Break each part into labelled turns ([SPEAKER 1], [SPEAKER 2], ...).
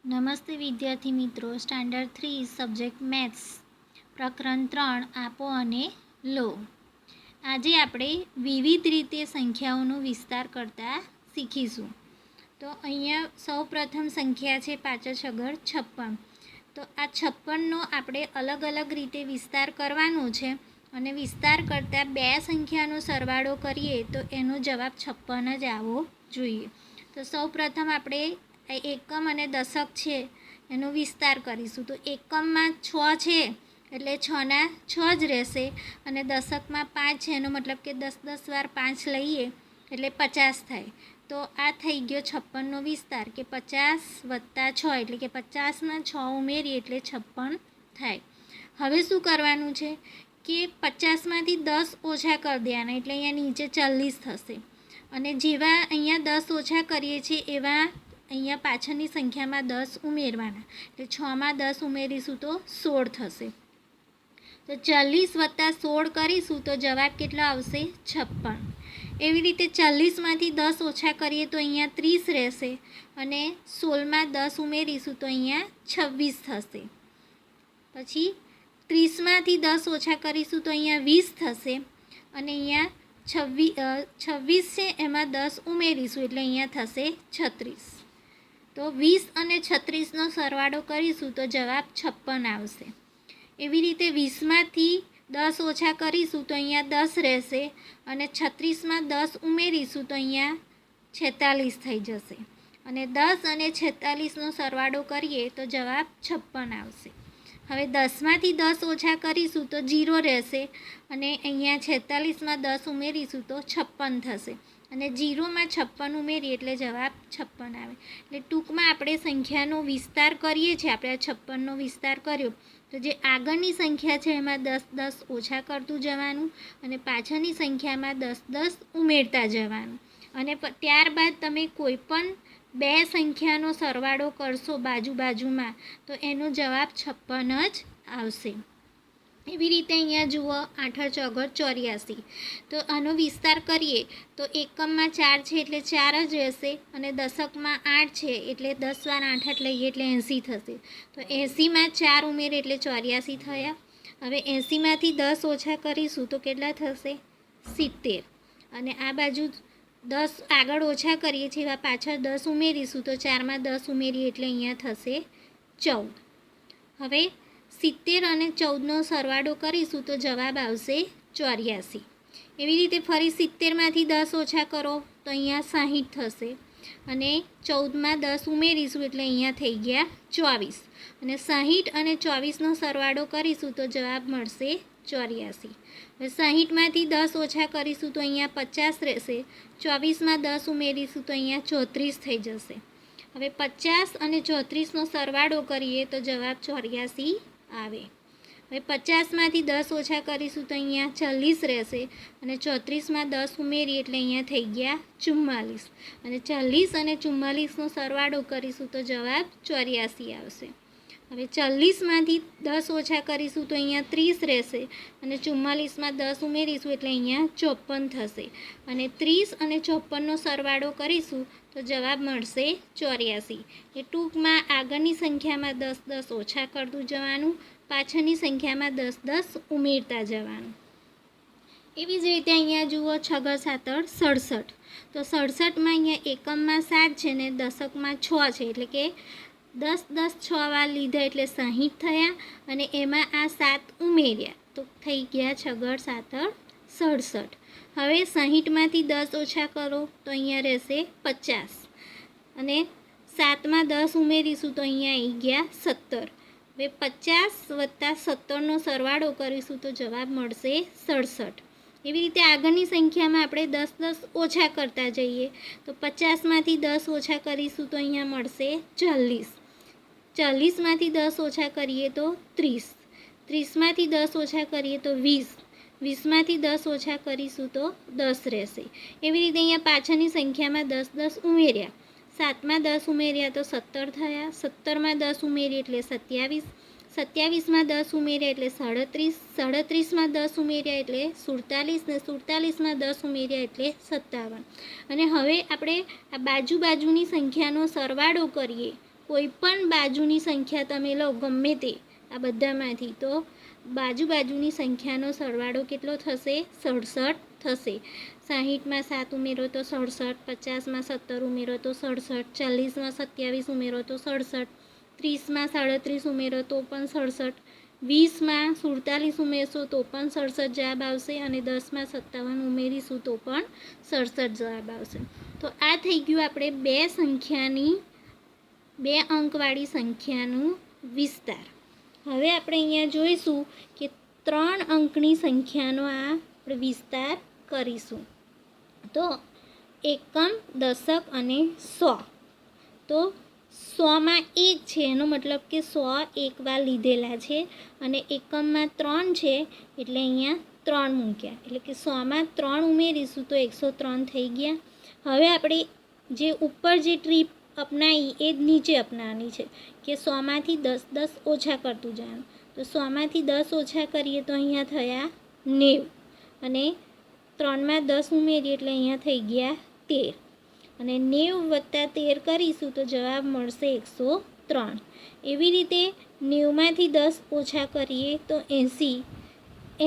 [SPEAKER 1] નમસ્તે વિદ્યાર્થી મિત્રો, સ્ટાન્ડર્ડ 3 સબ્જેક્ટ મેથ્સ પ્રકરણ 3 આપો અને લો. આજે આપણે વિવિધ રીતે સંખ્યાઓનો વિસ્તાર કરતા શીખીશું. તો અહીંયા સૌ પ્રથમ સંખ્યા છે 5 6 56. તો આ 56નો આપણે અલગ અલગ રીતે વિસ્તાર કરવાનો છે અને વિસ્તાર કરતાં બે સંખ્યાનો સરવાળો કરીએ તો એનો જવાબ 56 જ આવવો જોઈએ. તો સૌ પ્રથમ આપણે એકમ અને દશક છે એનો વિસ્તાર કરીશું. તો એકમમાં 6 છે એટલે 6ના 6 જ રહેશે અને દશકમાં 5 છે, એનો મતલબ કે 10 10 વાર 5 લઈએ એટલે 50 થાય. તો આ થઈ ગયો 56નો વિસ્તાર કે 50 વત્તા 6 એટલે કે 50માં 6 ઉમેરીએ એટલે 56 થાય. હવે શું કરવાનું છે કે 50માંથી 10 ઓછા કરી દેવાના એટલે અહીંયા નીચે 40 થશે અને જેવા અહીંયા 10 ઓછા કરીએ છીએ એવા અહીંયા પાછળની સંખ્યામાં 10 ઉમેરવાના. એટલે 6માં 10 ઉમેરીશું તો 16 થશે. તો 40 વત્તા 16 કરીશું તો જવાબ કેટલો આવશે? 56. એવી રીતે 40માંથી 10 ઓછા કરીએ તો અહીંયા 30 રહેશે અને 16માં 10 ઉમેરીશું તો અહીંયા 26 થશે. પછી 30માંથી 10 ઓછા કરીશું તો અહીંયા 20 થશે અને અહીંયા 26 છે એમાં 10 ઉમેરીશું એટલે અહીંયા થશે 36. તો 20 અને 36નો સરવાળો કરીશું તો જવાબ 56 આવશે. એવી રીતે 20માંથી 10 ઓછા કરીશું તો અહીંયા 10 રહેશે અને 36માં 10 ઉમેરીશું તો અહીંયા 46 થઈ જશે અને 10 અને 46નો સરવાળો કરીએ તો જવાબ 56 આવશે. હવે 10માંથી 10 ઓછા કરીશું તો 0 રહેશે અને અહીંયા 46માં 10 ઉમેરીશું તો 56 થશે અને 0માં 56 ઉમેરીએ એટલે જવાબ 56 આવે. એટલે ટૂંકમાં આપણે સંખ્યાનો વિસ્તાર કરીએ છીએ. આપણે આ 56નો વિસ્તાર કર્યો તો જે આગળની સંખ્યા છે એમાં 10 10 ઓછા કરતું જવાનું અને પાછળની સંખ્યામાં 10 10 ઉમેરતા જવાનું અને ત્યારબાદ તમે કોઈ પણ બે સંખ્યાનો સરવાળો કરશો બાજુમાં તો એનો જવાબ 56 જ આવશે. એવી રીતે અહીંયા જુઓ 8 8 84. તો આનો વિસ્તાર કરીએ તો એકમમાં 4 છે એટલે 4 જ રહેશે અને દશકમાં 8 છે એટલે 10 વાર 8 8 લઈએ એટલે 80 થશે. તો 80માં 4 ઉમેરે એટલે 84 થયા. હવે 80માંથી 10 ઓછા કરીશું તો કેટલા થશે? 70. અને આ બાજુ 10 આગળ ઓછા કરીએ છીએ એવા પાછળ 10 ઉમેરીશું તો 4માં 10 ઉમેરીએ એટલે અહીંયા થશે 14. હવે 70 અને 14નો સરવાળો કરીશું તો જવાબ આવશે 84. એવી રીતે ફરી 70માંથી 10 ઓછા કરો તો અહીંયા 60 થશે અને 14માં 10 ઉમેરીશું એટલે અહીંયા થઈ ગયા 24 અને 60 અને 24નો સરવાળો કરીશું તો જવાબ મળશે 84. હવે 60માંથી 10 ઓછા કરીશું તો અહીંયા 50 રહેશે. 24માં 10 ઉમેરીશું તો અહીંયા 34 થઈ જશે. હવે 50 અને 34નો સરવાળો કરીએ તો જવાબ 84 આવે. હવે 50માંથી 10 ઓછા કરીશું તો અહીંયા 40 રહેશે અને 34માં 10 ઉમેરીએ એટલે અહીંયા થઈ ગયા 44 અને 40 અને 44નો સરવાળો કરીશું તો જવાબ 84 આવશે. હવે 40માંથી 10 ઓછા કરીશું તો અહીંયા 30 રહેશે અને 44માં 10 ઉમેરીશું એટલે અહીંયા 54 થશે અને 30 અને 54નો સરવાળો કરીશું તો જવાબ મળશે 84. એ ટૂંકમાં આગળની સંખ્યામાં 10 10 ઓછા કરતું જવાનું, પાછળની સંખ્યામાં 10 10 ઉમેરતા જવાનું. એવી જ રીતે અહીંયા જુઓ 6 7 67. તો 67માં અહીંયા એકમમાં 7 છે ને દશકમાં 6 છે એટલે કે 10 10 6 વાર લીધા એટલે 60 થયા અને એમાં આ 7 ઉમેર્યા તો થઈ ગયા 6 7 67. હવે 60માંથી 10 ઓછા કરો તો અહીંયા રહેશે 50 અને 7માં 10 ઉમેરીશું તો અહીંયા આવી ગયા 17. હવે 50 વત્તા 17નો સરવાળો કરીશું તો જવાબ મળશે 67. એવી રીતે આગળની સંખ્યામાં આપણે 10 10 ઓછા કરતા જઈએ તો 50માંથી 10 ઓછા કરીશું તો અહીંયા મળશે 40. 40માંથી 10 ઓછા કરીએ તો 30. 30માંથી 10 ઓછા કરીએ તો 20. 20માંથી 10 ઓછા કરીશું તો 10 રહેશે. એવી રીતે અહીંયા પાછળની સંખ્યામાં 10 10 ઉમેર્યા. 7માં 10 ઉમેર્યા તો 17 થયા. 17માં 10 ઉમેરીએ એટલે 27. 27માં 10 ઉમેર્યા એટલે 37. 37માં 10 ઉમેર્યા એટલે 47 ને 47માં 10 ઉમેર્યા એટલે 57. અને હવે આપણે આ બાજુની સંખ્યાનો સરવાળો કરીએ કોઈ પણ બાજુની સંખ્યા તમે લો ગમે તે આ બધામાંથી, તો બાજુની સંખ્યાનો સરવાળો કેટલો થશે? 67 થશે. 60માં 7 ઉમેરો તો 67, 50માં 17 ઉમેરો તો 67, 40માં 27 ઉમેરો તો 67, 30માં 37 ઉમેરો તો પણ 67, 20માં 47 ઉમેરશો તો પણ 67 જવાબ આવશે, અને 10માં 57 ઉમેરીશું તો પણ 67 જવાબ આવશે. તો આ થઈ ગયું આપણે બે અંકવાળી સંખ્યાનું વિસ્તાર. હવે આપણે અહીંયા જોઈશું કે 3 અંકની સંખ્યાનો આપણે વિસ્તાર કરીશું. તો એકમ, દશક અને 100. તો 100માં 1 છે, એનો મતલબ કે 100 એક વાર લીધેલા છે, અને એકમમાં 3 છે એટલે અહીંયા 3 મૂક્યા, એટલે કે 100માં 3 ઉમેરીશું તો 103 થઈ ગયા. હવે આપણે જે ઉપર જે ટ્રીપ અપનાવી એ જ નીચે અપનાવવાની છે કે 100માંથી 10 ઓછા કરતું જવાનું. તો 100માંથી 10 ઓછા કરીએ તો અહીંયા થયા 90, અને 3માં 10 ઉમેરીએ એટલે અહીંયા થઈ ગયા 13, અને 90 + 13 કરીશું તો જવાબ મળશે 103. એવી રીતે 90માંથી 10 ઓછા કરીએ તો 80,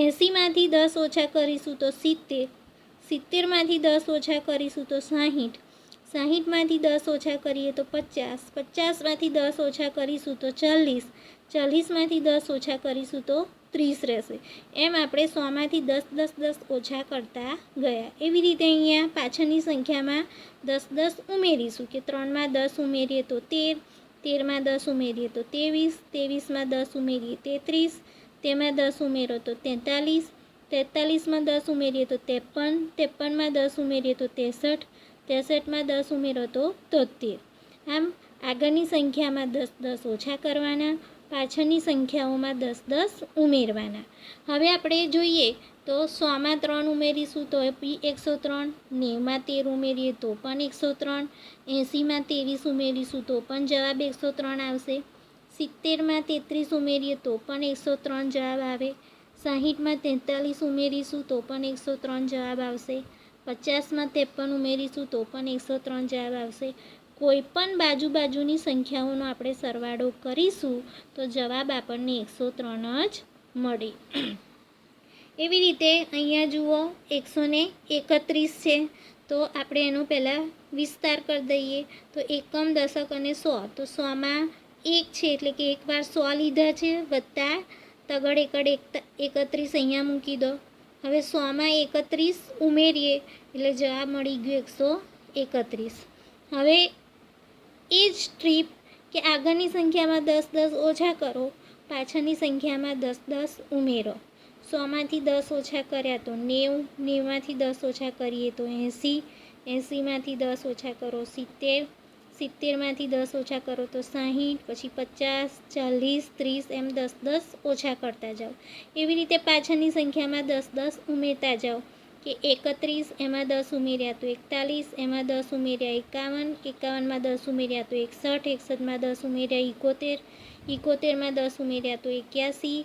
[SPEAKER 1] 80માંથી 10 ઓછા કરીશું તો 70, 70માંથી 10 ઓછા કરીશું તો 60, 60માંથી 10 ઓછા કરીએ તો 50, 50માંથી 10 ઓછા કરીશું તો 40, 40માંથી 10 ઓછા કરીશું તો 30 રહેશે. એમ આપણે 100માંથી 10 ઓછા કરતા ગયા. એવી રીતે અહીંયા પાછળની સંખ્યામાં 10 ઉમેરીશું કે 3માં 10 ઉમેરીએ તો 13, 13માં 10 ઉમેરીએ તો 23, 23માં 10 ઉમેરીએ 33, તેમાં 10 ઉમેરો તો 43, 43માં 10 ઉમેરીએ તો 53, 53માં 10 ઉમેરીએ તો 63, 63માં 10 ઉમેરો તો 73. આમ આગળની સંખ્યામાં 10 ઓછા કરવાના, પાછળની સંખ્યાઓમાં 10 ઉમેરવાના. હવે આપણે જોઈએ તો 100માં 3 ઉમેરીશું તો 103, 90માં 13 ઉમેરીએ તો પણ 103, 80માં 23 ઉમેરીશું તો પણ જવાબ 103 આવશે, 70માં 33 ઉમેરીએ તો પણ 103 જવાબ આવે, 60માં 43 ઉમેરીશું તો પણ 103 જવાબ આવશે, 50માં 53 ઉમેરીશું તો પણ 103 જવાબ આવશે. કોઈ પણ બાજુની સંખ્યાઓનો આપણે સરવાળો કરીશું તો જવાબ આપણને 103 જ મળે. એવી રીતે અહીંયા જુઓ 131 છે, તો આપણે એનો પહેલાં વિસ્તાર કરી દઈએ. તો એકમ, દશક અને 100. તો 100માં 1 છે એટલે કે એકવાર 100 લીધા છે, વત્તા તગડ એકડ 31 અહીંયા મૂકી દો. હવે 100માં 31 ઉમેરીએ એટલે જવાબ મળી ગયો 131. હવે એ જ ટ્રીપ કે આગળની સંખ્યામાં 10 ઓછા કરો, પાછળની સંખ્યામાં 10 ઉમેરો. 100માંથી 10 ઓછા કર્યા તો 90, 90માંથી 10 ઓછા કરીએ તો 80, 80માંથી 10 ઓછા કરો 70, 70માંથી 10 ઓછા કરો તો 60, પછી 50, 40, 30 એમ 10 ઓછા કરતા જાઓ. એવી રીતે પાછળની સંખ્યામાં 10 ઉમેરતા જાઓ કે 31, એમાં 10 ઉમેર્યા તો 41, એમાં 10 ઉમેર્યા 51, 51માં 10 ઉમેર્યા તો 61, 61માં 10 ઉમેર્યા 71, 71માં 10 ઉમેર્યા તો 81,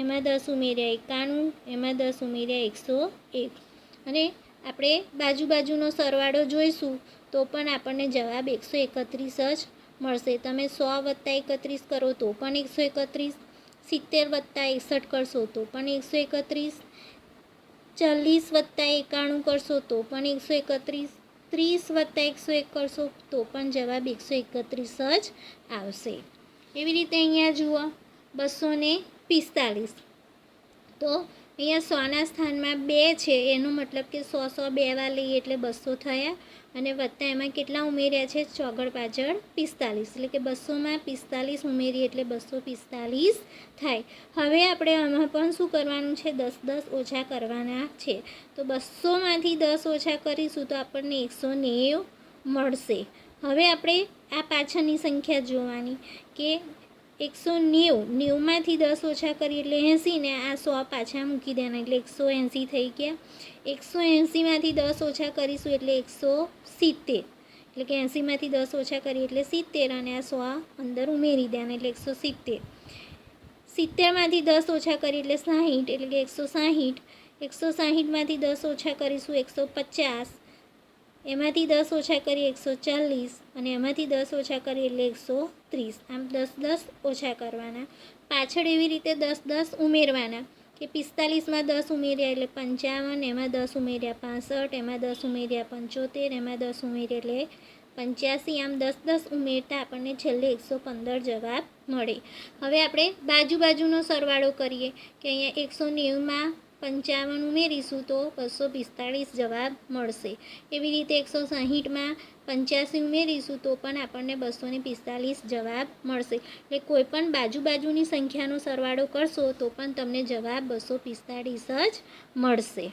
[SPEAKER 1] એમાં 10 ઉમેર્યા 91, એમાં 10 ઉમેર્યા 101. અને આપણે બાજુનો સરવાળો જોઈશું તો પણ આપણને જવાબ 131 જ મળશે. તમે 100 + 31 કરો તો પણ 131, 70 + 61 કરશો તો પણ 131, 40 + 91 કરશો તો પણ 131, 30 + 101 કરશો તો પણ જવાબ 131 જ આવશે. એવી રીતે અહીંયા જુઓ 245. તો અહીંયા 100ના સ્થાનમાં 2 છે, એનો મતલબ કે 100 2 વાર લઈએ એટલે 200 થયા, અને વત્તા એમાં કેટલા ઉમેર્યા છે? ચોગડ પાછળ 45, એટલે કે 200માં 45 ઉમેરીએ એટલે 245 થાય. હવે આપણે આમાં પણ શું કરવાનું છે? 10 ઓછા કરવાના છે. તો 200માંથી 10 ઓછા કરીશું તો આપણને 190 મળશે. હવે આપણે આ પાછળની સંખ્યા જોવાની કે 190, 90માંથી 10 ઓછા કરીએ એટલે 80, ને આ 100 પાછા મૂકી દેવાના એટલે 180 થઈ ગયા. 180માંથી 10 ઓછા કરીશું એટલે 170, એટલે કે 80માંથી 10 ઓછા કરીએ એટલે 70, અને આ 100 અંદર ઉમેરી દેવાના એટલે 170. 70માંથી 10 ઓછા કરીએ એટલે 60, એટલે કે 160. 160માંથી 10 ઓછા કરીશું 150, એમાંથી 10 ઓછા કરીએ 140 અને એમાંથી 10 ઓછા કરીએ એટલે 130. આમ 10 ઓછા કરવાના. પાછળ એવી રીતે 10 ઉમેરવાના કે 45માં 10 ઉમેર્યા એટલે 55, એમાં 10 ઉમેર્યા 65, એમાં 10 ઉમેર્યા 75, એમાં 10 ઉમેર્યા એટલે 85. આમ 10 ઉમેરતા આપણને છેલ્લે 115 જવાબ મળે. હવે આપણે બાજુનો સરવાળો કરીએ કે અહીંયા 190માં 55 ઉમેરીશું તો 245 જવાબ મળશે. એવી રીતે 160માં 85 ઉમેરીશું તો પણ આપણને 245 જવાબ મળશે. એટલે કોઈ પણ બાજુની સંખ્યાનો સરવાળો કરશો તો પણ તમને જવાબ 245 જ મળશે.